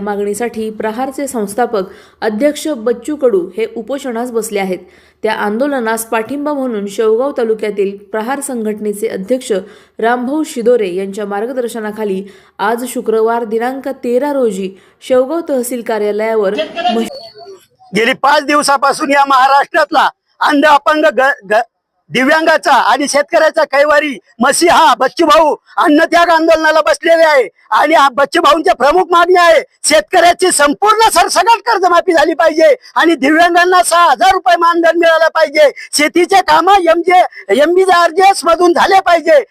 मागणीसाठी प्रहारचे संस्थापक अध्यक्ष बच्चू कडू हे उपोषणास बसले आहेत। त्या आंदोलनास पाठिंबा म्हणून शेवगाव तालुक्यातील प्रहार संघटनेचे अध्यक्ष रामभाऊ शिदोरे यांच्या मार्गदर्शनाखाली आज शुक्रवार दिनांक 13 रोजी शेवगाव तहसील कार्यालयावर गेली 5 दिवसापासून या महाराष्ट्रातला अंध अपंग दिव्यांगाचा आणि शेतकऱ्याचा कैवारी मसीहा बच्चूभाऊ अन्नत्याग आंदोलनाला बसलेले आहे। आणि बच्चूभाऊंच्या प्रमुख मागण्या आहे, शेतकऱ्याची संपूर्ण सरसकट कर्जमाफी झाली पाहिजे आणि दिव्यांगांना 6,000 रुपये मानधन मिळालं पाहिजे। शेतीचे काम MBJRGS मधून झाले पाहिजे।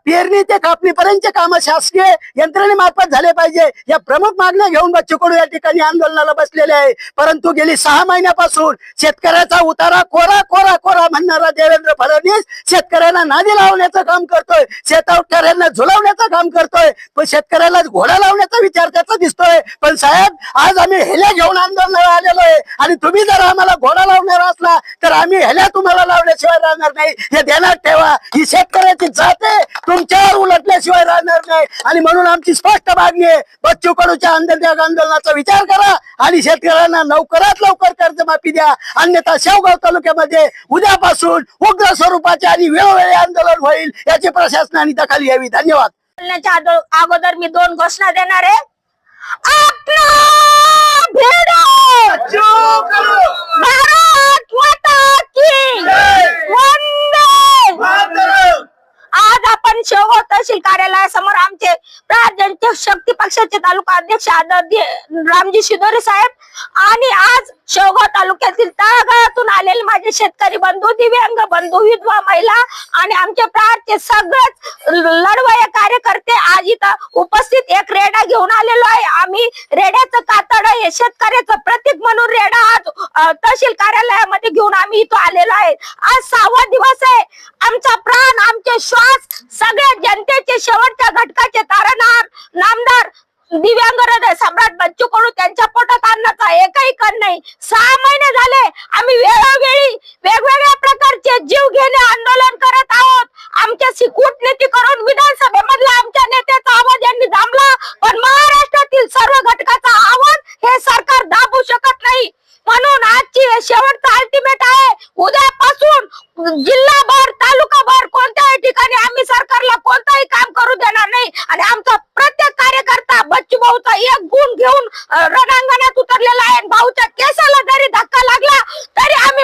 पेरणी ते कापणीपर्यंतचे काम शासकीय यंत्रणेमार्फत झाले पाहिजे। या प्रमुख मागण्या घेऊन बच्चू कडू या ठिकाणी आंदोलनाला बसलेले आहे। परंतु गेली 6 महिन्यापासून शेतकऱ्याचा उतारा कोरा कोरा कोरा म्हणणारा देवेंद्र फडणवीस शेतकऱ्यांना नादी लावण्याचं काम करतोय, शेतकऱ्यांना झुलवण्याचं काम करतोय, पण शेतकऱ्याला घोडा लावण्याचा विचार त्याचा दिसतोय। पण साहेब, आज आम्ही हेल्या घेऊन आंदोलनाला आलेलो आहे आणि तुम्ही जर आम्हाला घोडा लावणार असला तर आम्ही हेल्या तुम्हाला लावल्याशिवाय राहणार नाही, हे ध्यानात ठेवा। ही शेतकऱ्याची जाते तुमच्यावर उलटल्याशिवाय राहणार नाही आणि म्हणून आमची स्पष्ट मागणी आहे, बच्चू कडूच्या अन्नत्याग आंदोलनाचा विचार करा आणि शेतकऱ्यांना लवकरात लवकर कर्जमाफी द्या, अन्यथा शेवगाव तालुक्यामध्ये उद्यापासून उग्र स्वरूपाचे आणि वेळोवेळी आंदोलन होईल, याची प्रशासनाने दखल घ्यावी। धन्यवाद। अगोदर मी 2 घोषणा देणार आहे। भारत माता की वंदे। आज आपण शेवगाव तहसील कार्यालयासमोर आमचे प्रादेशिक शक्ती पक्षाचे तालुका अध्यक्ष आदरणीय रामजी शिदोरे साहेब आणि आज शेवगाव तालुक्यातील तळागाळातून आलेले माझे शेतकरी बंधू, दिव्यांग बंधू, विधवा महिला आणि आमचे प्रहारचे सगळेच लढवय्ये कार्यकर्ते आज इथं उपस्थित एक रेडा घेऊन आलेलो आहे। आम्ही रेड्याचं कातड हे शेतकऱ्याचं प्रतीक म्हणून रेडा आज तहसील कार्यालयामध्ये घेऊन आम्ही इथं आलेलो आहे। आज 6वा दिवस आहे। आमचा प्राण, आमचे श्वास, सगळ्या जनतेचे शेवटच्या घटकाचे तारणहार नामदार दिव्यांग हृदय सम्राट बच्चू कडू त्यांच्या पोटात अन्नाचा एकही कण नाही। 6 महिने झाले आम्ही वेळोवेळी वेगवेगळ्या प्रकारचे जीव घेणे आंदोलन करत आहोत। आमच्याशी कूटनीती करून विधानसभेमधला आमच्या नेत्याचा आवाज यांनी दाबला, पण महाराष्ट्रातील सर्व घटकाचा आवाज हे सरकार दाबू शकत नाही। म्हणून आजची शेवटचा अल्टिमेट आहे, उद्यापासून जिल्हाभर तालुकाभर कोणत्याही ठिकाणी आम्ही सरकारला कोणताही काम करू देणार नाही आणि आमचा प्रत्येक कार्यकर्ता बच्चू भाऊचा एक गुण घेऊन रणांगणात उतरलेला आहे। भाऊच्या केसाला जरी धक्का लागला तरी आम्ही